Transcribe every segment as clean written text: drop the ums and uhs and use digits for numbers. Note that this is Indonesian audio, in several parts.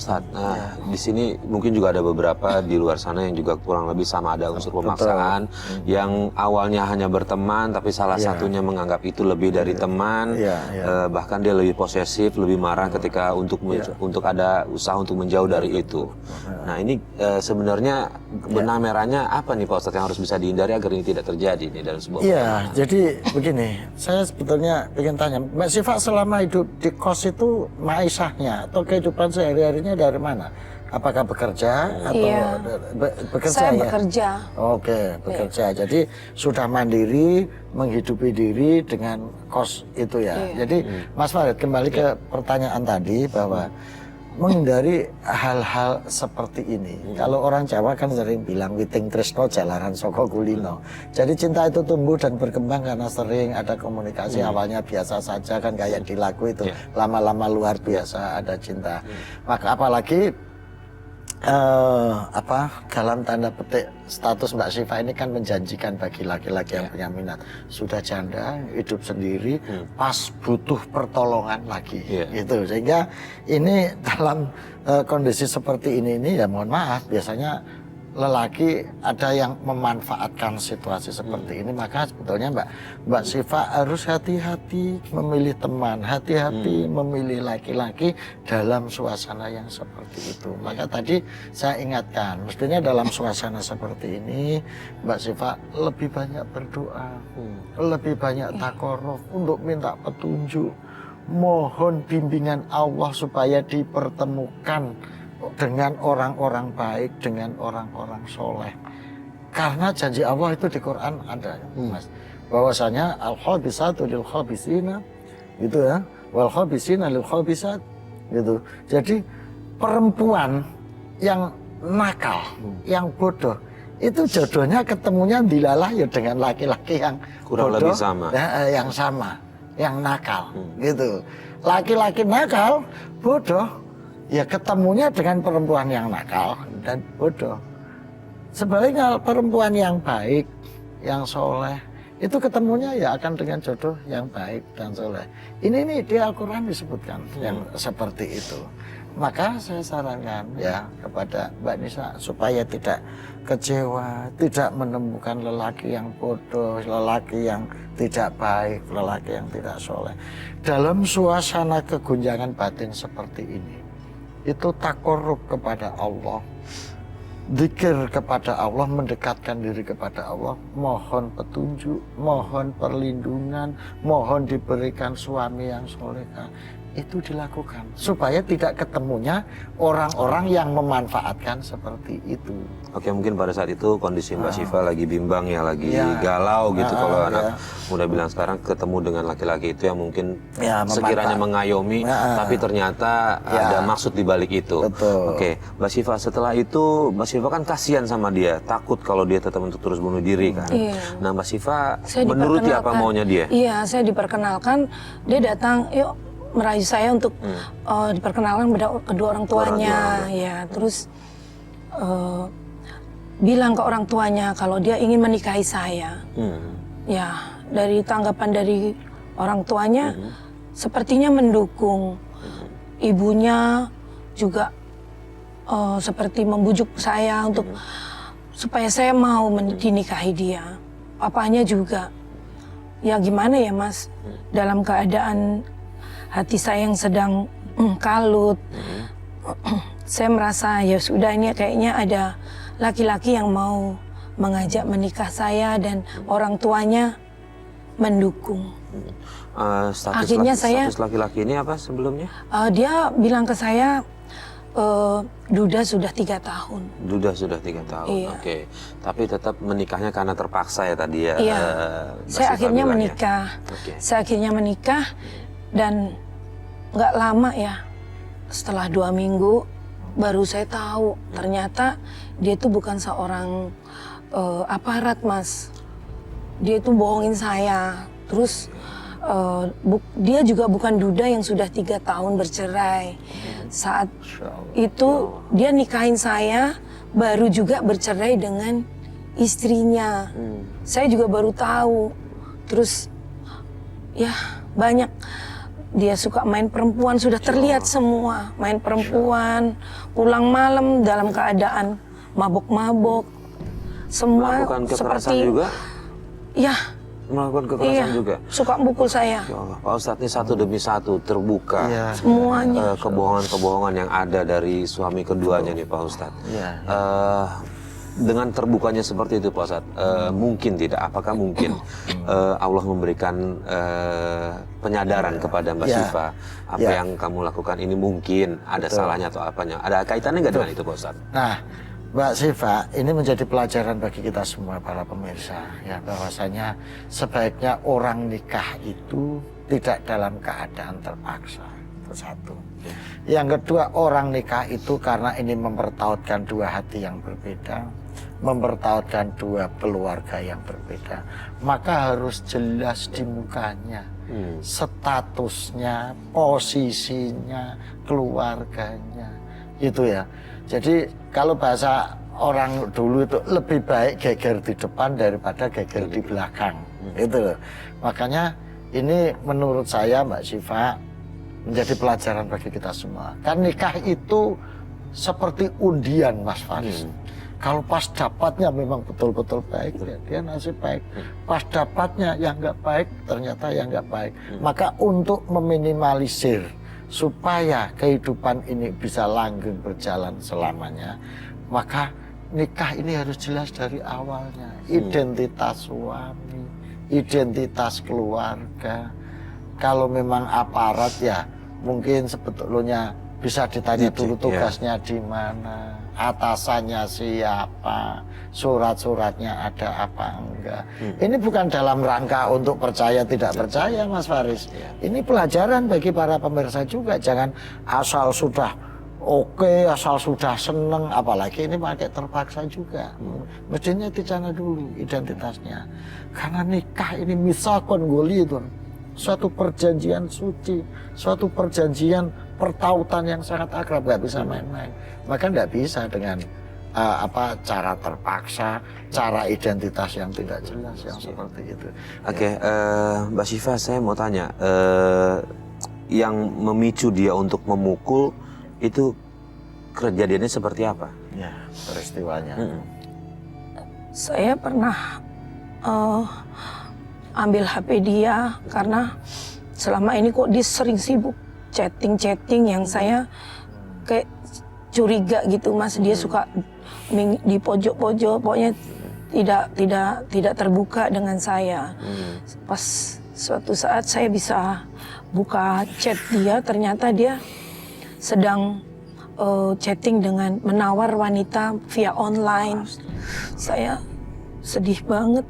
Ustadz, nah di sini mungkin juga ada beberapa di luar sana yang juga kurang lebih sama, ada unsur pemaksaan yang awalnya hanya berteman tapi salah satunya menganggap itu lebih dari teman, bahkan dia lebih posesif, lebih marah ketika untuk ada usaha untuk menjauh dari itu. Nah ini sebenarnya benang merahnya apa nih Pak Ustadz yang harus bisa dihindari agar ini tidak terjadi nih dalam sebuah pertemanan? Jadi begini, saya sebetulnya ingin tanya, Mbak Syifa selama hidup di kos itu maisahnya atau kehidupan sehari-harinya dari mana? Apakah bekerja atau bekerja? Saya bekerja. Oke, bekerja. Jadi sudah mandiri, menghidupi diri dengan kos itu ya. Jadi Mas Farid kembali ke pertanyaan tadi bahwa menghindari hal-hal seperti ini. Kalau orang Jawa kan sering bilang witing tresno jalaran saka kulino. Jadi cinta itu tumbuh dan berkembang karena sering ada komunikasi. Awalnya biasa saja kan kayak di lagu itu. Lama-lama luar biasa ada cinta. Maka apalagi dalam tanda petik status Mbak Syifa ini kan menjanjikan bagi laki-laki yang punya minat, sudah janda, hidup sendiri, pas butuh pertolongan lagi, gitu. Sehingga ini dalam kondisi seperti ini ya mohon maaf, biasanya lelaki ada yang memanfaatkan situasi seperti ini, maka sebetulnya Mbak Syifa harus hati-hati memilih teman, hati-hati memilih laki-laki dalam suasana yang seperti itu. Maka tadi saya ingatkan, mestinya dalam suasana seperti ini Mbak Syifa lebih banyak berdoa, lebih banyak takaruf untuk minta petunjuk, mohon bimbingan Allah supaya dipertemukan dengan orang-orang baik, dengan orang-orang soleh. Karena janji Allah itu di Quran ada, Mas. Bahwasanya al-khabisatu lil khabisina, gitu ya, wal khabisina lil khabisat, gitu. Jadi perempuan yang nakal, yang bodoh, itu jodohnya ketemunya dilalah ya dengan laki-laki yang kurang bodoh, lebih sama, yang sama, yang nakal, gitu. Laki-laki nakal, bodoh, ya ketemunya dengan perempuan yang nakal dan bodoh. Sebaliknya perempuan yang baik, yang soleh, itu ketemunya ya akan dengan jodoh yang baik dan soleh. Ini di Al-Quran disebutkan yang seperti itu. Maka saya sarankan ya kepada Mbak Nisa supaya tidak kecewa, tidak menemukan lelaki yang bodoh, lelaki yang tidak baik, lelaki yang tidak soleh. Dalam suasana kegunjangan batin seperti ini, itu takarrub kepada Allah, zikir kepada Allah, mendekatkan diri kepada Allah, mohon petunjuk, mohon perlindungan, mohon diberikan suami yang solehah. Itu dilakukan supaya tidak ketemunya orang-orang yang memanfaatkan seperti itu. Oke, mungkin pada saat itu kondisi Mbak Syifa lagi bimbang ya, lagi galau gitu. Kalau anak muda bilang sekarang ketemu dengan laki-laki itu yang mungkin sekiranya mengayomi, tapi ternyata ada maksud di balik itu. Betul. Oke, Mbak Syifa, setelah itu Mbak Syifa kan kasihan sama dia, takut kalau dia tetap untuk terus bunuh diri kan. Nah Mbak Syifa menuruti apa maunya dia? Iya, saya diperkenalkan, dia datang, yuk merayu saya untuk diperkenalkan pada kedua orang tuanya, ya. Terus bilang ke orang tuanya kalau dia ingin menikahi saya. Ya, dari tanggapan dari orang tuanya sepertinya mendukung. Ibunya juga seperti membujuk saya untuk supaya saya mau dinikahi dia. Papanya juga, ya gimana ya Mas, dalam keadaan hati saya yang sedang kalut, saya merasa ya sudah, ini kayaknya ada laki-laki yang mau mengajak menikah saya dan orang tuanya mendukung. Akhirnya status laki-laki ini apa sebelumnya? Dia bilang ke saya, Duda sudah 3 tahun. Duda sudah 3 tahun, oke. Tapi tetap menikahnya karena terpaksa ya tadi ya? Iya, saya akhirnya menikah. Saya akhirnya menikah. Dan nggak lama ya, setelah 2 minggu baru saya tahu ternyata dia itu bukan seorang aparat Mas. Dia itu bohongin saya. Terus dia juga bukan duda yang sudah 3 tahun bercerai. Saat itu dia nikahin saya, baru juga bercerai dengan istrinya. Saya juga baru tahu. Terus ya banyak dia suka main perempuan, sudah terlihat semua. Main perempuan, pulang malam dalam keadaan mabok-mabok. Semua Melakukan kekerasan seperti juga? Ya, Melakukan kekerasan iya, juga? suka mukul saya. Ya Allah, Pak Ustadz ini satu demi satu terbuka Semuanya. kebohongan-kebohongan yang ada dari suami keduanya nih Pak Ustadz. Iya, Dengan terbukanya seperti itu Pak Ustadz, mungkin tidak? Apakah mungkin Allah memberikan penyadaran kepada Mbak Syifa apa yang kamu lakukan ini mungkin ada salahnya atau apanya? Ada kaitannya nggak dengan itu Pak Ustadz? Nah, Mbak Syifa, ini menjadi pelajaran bagi kita semua para pemirsa, ya, bahwasanya sebaiknya orang nikah itu tidak dalam keadaan terpaksa. Itu satu. Yang kedua, orang nikah itu karena ini mempertautkan dua hati yang berbeda, mempertautkan dua keluarga yang berbeda, maka harus jelas di mukanya statusnya, posisinya, keluarganya, itu ya. Jadi kalau bahasa orang dulu itu lebih baik geger di depan daripada geger di belakang, itu loh. Makanya ini menurut saya Mbak Syifa menjadi pelajaran bagi kita semua. Kan nikah itu seperti undian Mas Faris. Kalau pas dapatnya memang betul-betul baik, ya, dia nasib baik. Pas dapatnya yang nggak baik, ternyata yang nggak baik. Maka untuk meminimalisir supaya kehidupan ini bisa langgeng berjalan selamanya, maka nikah ini harus jelas dari awalnya. Identitas suami, identitas keluarga. Kalau memang aparat ya mungkin sebetulnya bisa ditanya dulu tugasnya di mana, atasannya siapa, surat-suratnya ada apa enggak. Ini bukan dalam rangka untuk percaya tidak percaya Mas Faris. Ini pelajaran bagi para pemirsa juga. Jangan asal sudah oke, asal sudah seneng, apalagi ini pakai terpaksa juga. Mestinya dicana dulu identitasnya. Karena nikah ini misakon goli itu. Suatu perjanjian suci, suatu perjanjian pertautan yang sangat akrab, nggak bisa main-main. Maka nggak bisa dengan cara terpaksa, cara identitas yang tidak jelas yang seperti itu. Oke, Mbak Syifa, saya mau tanya, yang memicu dia untuk memukul itu kejadiannya seperti apa? Ya, peristiwanya. Saya pernah ambil HP dia karena selama ini kok dia sering sibuk chatting yang saya kayak curiga gitu Mas. Dia suka di pojok-pojok, pokoknya tidak terbuka dengan saya. Pas suatu saat saya bisa buka chat dia, ternyata dia sedang chatting dengan menawar wanita via online. Saya sedih banget.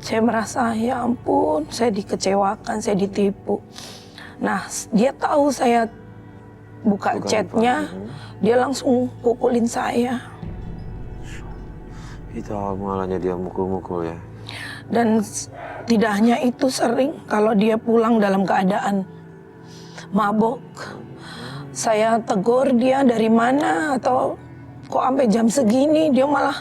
Saya merasa ya ampun, saya dikecewakan, saya ditipu. Nah, dia tahu saya buka chatnya, dia langsung pukulin saya. Itu awal mulanya dia mukul-mukul ya? Dan tidak hanya itu, sering kalau dia pulang dalam keadaan mabok, saya tegur dia dari mana atau kok sampai jam segini, dia malah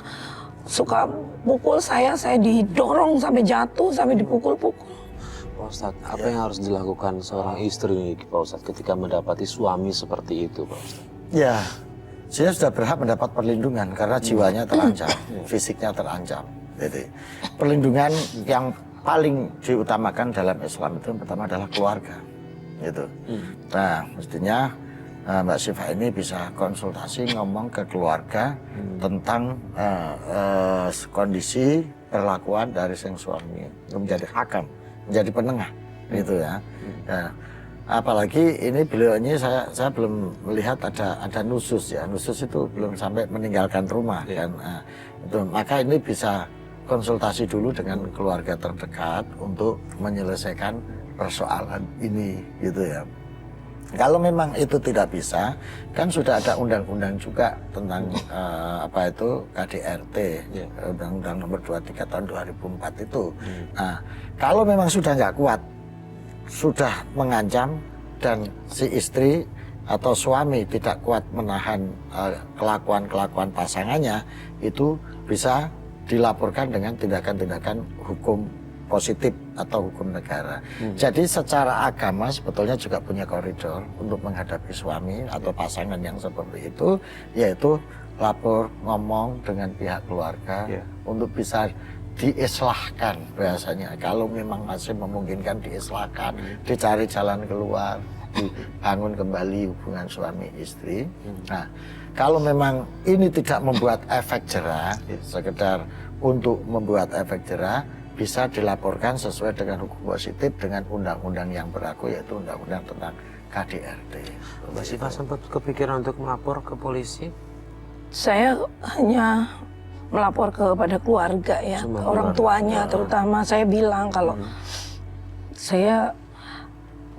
suka pukul saya didorong sampai jatuh, sampai dipukul-pukul. Pak Ustadz, apa yang harus dilakukan seorang istri nih Pak Ustadz ketika mendapati suami seperti itu Pak Ustadz? Ya, dia sudah berhak mendapat perlindungan karena jiwanya terancam, fisiknya terancam. Jadi, perlindungan yang paling diutamakan dalam Islam itu yang pertama adalah keluarga. Gitu. Nah, mestinya Mbak Syifa ini bisa konsultasi ngomong ke keluarga tentang kondisi perlakuan dari sang suami, menjadi hakam, menjadi penengah, gitu ya. Nah, apalagi ini beliau ini saya belum melihat ada nusus ya, nusus itu belum sampai meninggalkan rumah kan. Nah, itu maka ini bisa konsultasi dulu dengan keluarga terdekat untuk menyelesaikan persoalan ini, gitu ya. Kalau memang itu tidak bisa, kan sudah ada undang-undang juga tentang KDRT, Undang-Undang Nomor 23 Tahun 2004 itu. Nah, kalau memang sudah nggak kuat, sudah mengancam dan si istri atau suami tidak kuat menahan kelakuan-kelakuan pasangannya, itu bisa dilaporkan dengan tindakan-tindakan hukum positif atau hukum negara. Jadi secara agama sebetulnya juga punya koridor untuk menghadapi suami atau pasangan yang seperti itu, yaitu lapor, ngomong dengan pihak keluarga untuk bisa diislahkan bahasanya. Kalau memang masih memungkinkan diislahkan, dicari jalan keluar, dibangun kembali hubungan suami istri. Nah, kalau memang ini tidak membuat efek jera, sekedar untuk membuat efek jera, bisa dilaporkan sesuai dengan hukum positif dengan undang-undang yang berlaku, yaitu undang-undang tentang KDRT. Mbak Syifa sempat kepikiran untuk melapor ke polisi? Saya hanya melapor kepada keluarga ya, ke orang tuanya terutama. Saya bilang kalau saya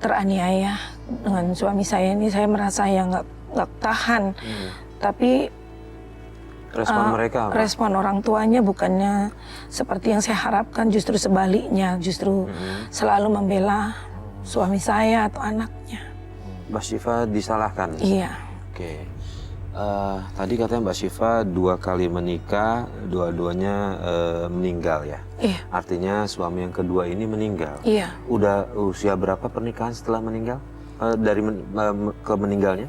teraniaya dengan suami saya ini, saya merasa ya nggak tahan. Tapi respon mereka apa? Respon orang tuanya bukannya seperti yang saya harapkan, justru sebaliknya, justru selalu membela suami saya atau anaknya. Mbak Syifa disalahkan? Iya. Oke. Tadi katanya Mbak Syifa 2 kali menikah, dua-duanya meninggal ya? Iya. Artinya suami yang kedua ini meninggal? Iya. Udah usia berapa pernikahan setelah meninggal? Dari ke meninggalnya?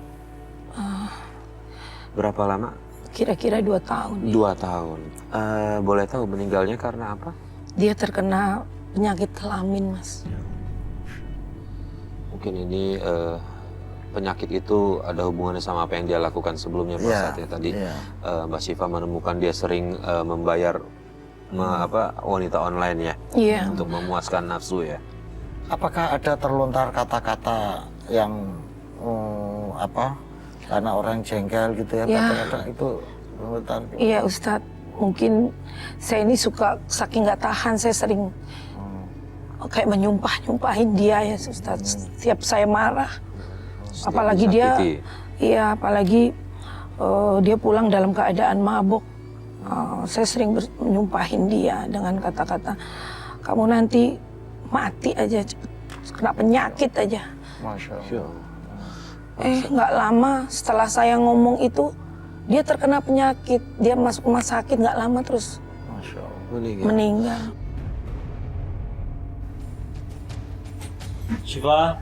Berapa lama? Kira-kira 2 tahun. 2 tahun. Boleh tahu meninggalnya karena apa? Dia terkena penyakit kelamin, Mas. Mungkin ini penyakit itu ada hubungannya sama apa yang dia lakukan sebelumnya, Pak Ustadz ya. Tadi Mbak Syifa menemukan dia sering membayar wanita online ya, untuk memuaskan nafsu ya. Apakah ada terlontar kata-kata yang karena orang jengkel gitu ya, kata-kata itu terlontar? Iya Ustadz, mungkin saya ini suka, saking nggak tahan, saya sering kayak menyumpahin dia ya Ustadz. Setiap saya marah, apalagi apalagi dia pulang dalam keadaan mabuk, saya sering menyumpahin dia dengan kata-kata, kamu nanti mati aja, kena penyakit aja. Masya Allah. Nggak lama setelah saya ngomong itu, dia terkena penyakit, dia masuk rumah sakit, nggak lama terus meninggal. Syifa,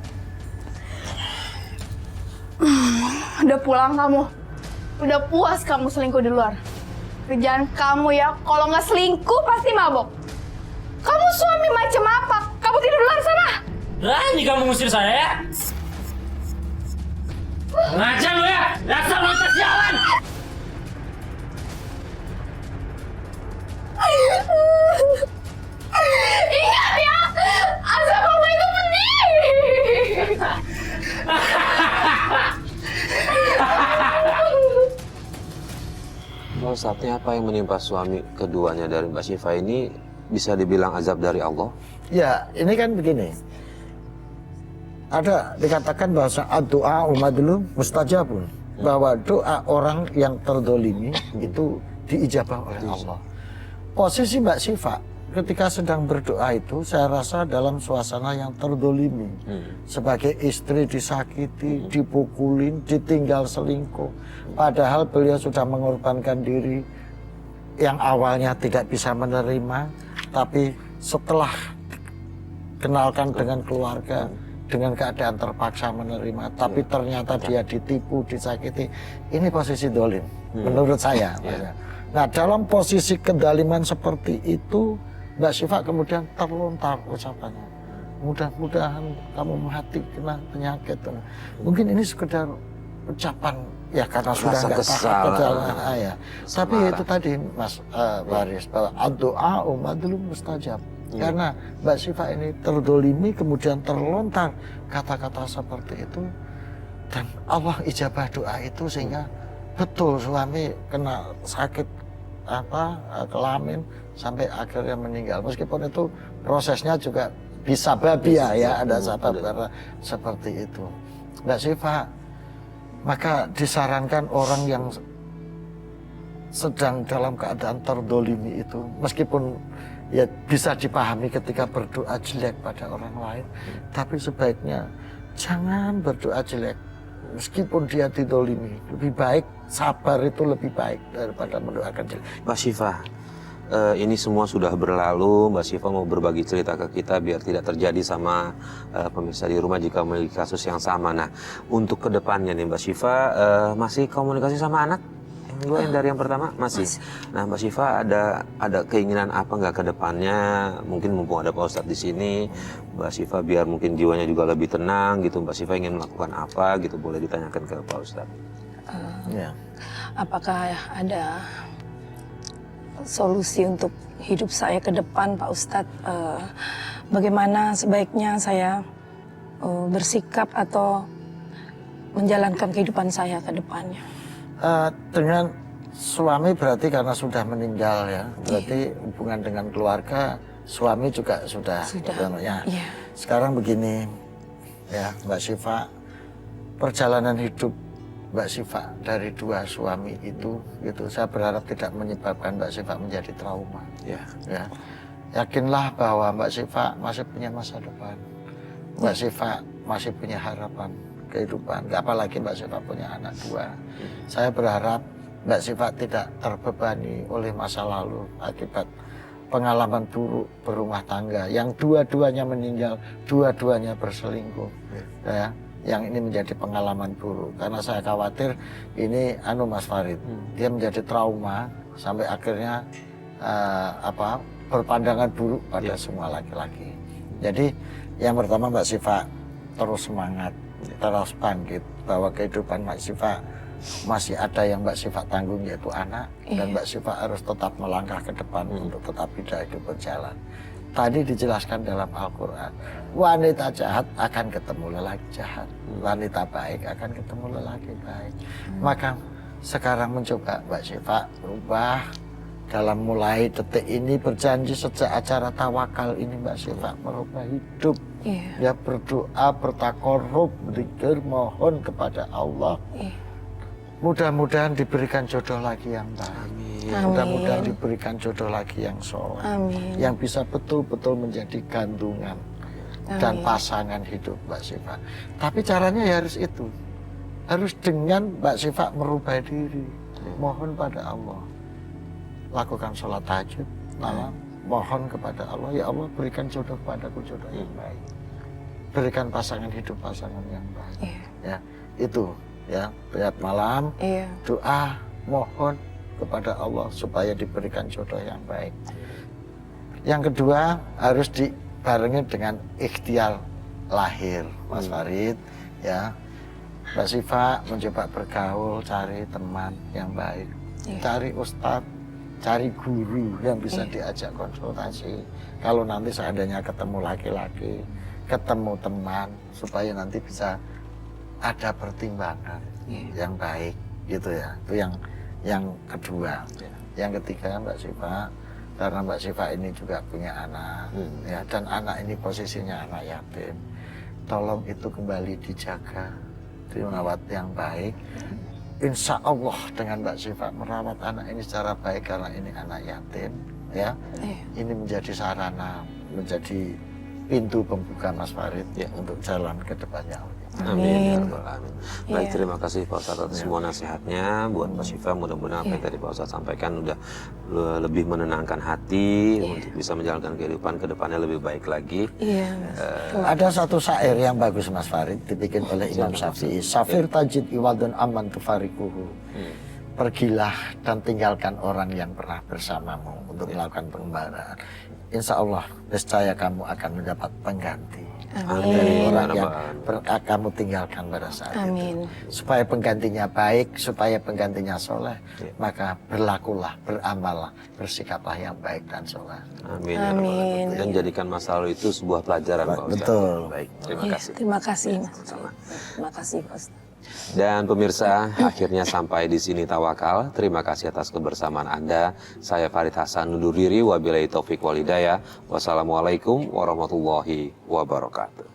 udah pulang kamu? Udah puas kamu selingkuh di luar? Kerjaan kamu ya, kalau nggak selingkuh pasti mabok. Kamu suami macam apa? Kamu tidur di luar sana? berani kamu ngusir saya ya? Ngajar lu ya, dasar lu sialan! Ingat ya, asal kamu itu penting. Kalau saatnya apa yang menimpa suami keduanya dari Mbak Syifa ini bisa dibilang azab dari Allah? Ya, ini kan begini. Ada dikatakan bahwa doa umat dulu mustajabun, bahwa doa orang yang terdolimi itu diijabah oleh Allah. Posisi Mbak Syifa ketika sedang berdoa itu, saya rasa dalam suasana yang terdolimi, sebagai istri disakiti, dipukulin, ditinggal selingkuh, padahal beliau sudah mengorbankan diri yang awalnya tidak bisa menerima, tapi setelah kenalkan dengan keluarga, dengan keadaan terpaksa menerima, tapi ternyata dia ditipu, disakiti. Ini posisi dolim, menurut saya. Nah, dalam posisi kedaliman seperti itu, Mbak Syifa kemudian terlontar ucapannya, mudah-mudahan kamu mati kena penyakit. Mungkin ini sekedar ucapan ya karena sudah nggak tahan ya. Tapi itu tadi Mas Baris, bahwa doa umat dulu mustajab. Karena Mbak Syifa ini terdolimi, kemudian terlontar kata-kata seperti itu, dan Allah ijabah doa itu, sehingga betul suami kena sakit kelamin sampai akhirnya meninggal. Meskipun itu prosesnya juga bisa babia ya, ada sebab karena seperti itu. Mbak Syifa, maka disarankan orang yang sedang dalam keadaan terdolimi itu, meskipun ya bisa dipahami ketika berdoa jelek pada orang lain, tapi sebaiknya jangan berdoa jelek meskipun dia didolimi. Lebih baik sabar, itu lebih baik daripada mendoakan jelek. Mbak Syifa, ini semua sudah berlalu, Mbak Syifa mau berbagi cerita ke kita biar tidak terjadi sama pemirsa di rumah jika memiliki kasus yang sama. Nah, untuk kedepannya nih Mbak Syifa masih komunikasi sama anak? Yang dari yang pertama masih. Nah, Mbak Syifa ada keinginan apa nggak ke depannya? Mungkin mumpung ada Pak Ustadz di sini, Mbak Syifa biar mungkin jiwanya juga lebih tenang gitu. Mbak Syifa ingin melakukan apa gitu? Boleh ditanyakan ke Pak Ustadz. Ya. Apakah ada solusi untuk hidup saya ke depan, Pak Ustadz? Bagaimana sebaiknya saya bersikap atau menjalankan kehidupan saya ke depannya? Dengan suami berarti karena sudah meninggal ya, berarti hubungan dengan keluarga suami juga sudah. Ya. Sekarang begini ya Mbak Syifa, perjalanan hidup Mbak Syifa dari dua suami itu gitu, saya berharap tidak menyebabkan Mbak Syifa menjadi trauma. Ya. Yakinlah bahwa Mbak Syifa masih punya masa depan, Mbak Syifa masih punya harapan kehidupan, apalagi Mbak Syifa punya anak dua. Saya berharap Mbak Syifa tidak terbebani oleh masa lalu akibat pengalaman buruk berumah tangga yang dua-duanya meninggal, dua-duanya berselingkuh. Ya, yang ini menjadi pengalaman buruk karena saya khawatir ini Mas Farid, dia menjadi trauma sampai akhirnya berpandangan buruk pada semua laki-laki. Jadi yang pertama Mbak Syifa terus semangat, terus bangkit bahwa kehidupan Mbak Syifa masih ada yang Mbak Syifa tanggung yaitu anak, dan Mbak Syifa harus tetap melangkah ke depan untuk tetap hidup berjalan. Tadi dijelaskan dalam Al-Quran, wanita jahat akan ketemu lelaki jahat, wanita baik akan ketemu lelaki baik. Maka sekarang mencoba Mbak Syifa berubah. Dalam mulai detik ini berjanji sejak acara tawakal ini Mbak Syifa merubah hidup. Ya, berdoa, bertakarub, berzikir, mohon kepada Allah. Mudah-mudahan diberikan jodoh lagi yang baik. Mudah-mudahan diberikan jodoh lagi yang soleh. Yang bisa betul-betul menjadi gantungan dan pasangan hidup Mbak Syifa. Tapi caranya ya harus itu. Harus dengan Mbak Syifa merubah diri. Mohon pada Allah. Lakukan sholat tahajud malam, mohon kepada Allah, ya Allah berikan jodoh padaku, jodoh yang baik, berikan pasangan hidup pasangan yang baik. Ya itu ya, tiap malam doa mohon kepada Allah supaya diberikan jodoh yang baik. Yang kedua harus dibarengi dengan ikhtiar lahir, Mas Farid. Ya, Mbak Syifa mencoba bergaul, cari teman yang baik, cari ustadz, cari guru yang bisa diajak konsultasi. Kalau nanti seandainya ketemu laki-laki, ketemu teman, supaya nanti bisa ada pertimbangan yang baik, gitu ya. Itu yang kedua. Yang ketiga Mbak Syifa, karena Mbak Syifa ini juga punya anak, ya, dan anak ini posisinya anak yatim. Tolong itu kembali dijaga, dirawat yang baik. Insya Allah dengan Mbak Syifa merawat anak ini secara baik karena ini anak yatim, ya, ini menjadi sarana, menjadi pintu pembuka Mas Farid untuk jalan ke depannya. Amin. Baik, terima kasih Pak Ustadz atas semua nasihatnya buat Mbak Syifa. Mudah-mudahan apa yang tadi Pak Ustadz sampaikan udah lebih menenangkan hati untuk bisa menjalankan kehidupan ke depannya lebih baik lagi. Ada satu syair yang bagus Mas Farid dibikin oleh Imam Syafi'i. Safir tajid iwadun aman tufarikuhu. Pergilah dan tinggalkan orang yang pernah bersamamu untuk melakukan pengembaraan. Insya Allah niscaya kamu akan mendapat pengganti dari orang yang kamu tinggalkan pada saat itu. Supaya penggantinya baik, supaya penggantinya soleh, maka berlakulah, beramallah, bersikaplah yang baik dan soleh. Amin. Dan jadikan masa lalu itu sebuah pelajaran Pak Ustadz. Betul. Baik, terima kasih. Terima kasih. Terima kasih Pak Ustadz. Dan pemirsa, akhirnya sampai di sini Tawakal. Terima kasih atas kebersamaan Anda. Saya Farid Hasan undur diri. Wabillahi taufiq wal hidayah. Wassalamualaikum warahmatullahi wabarakatuh.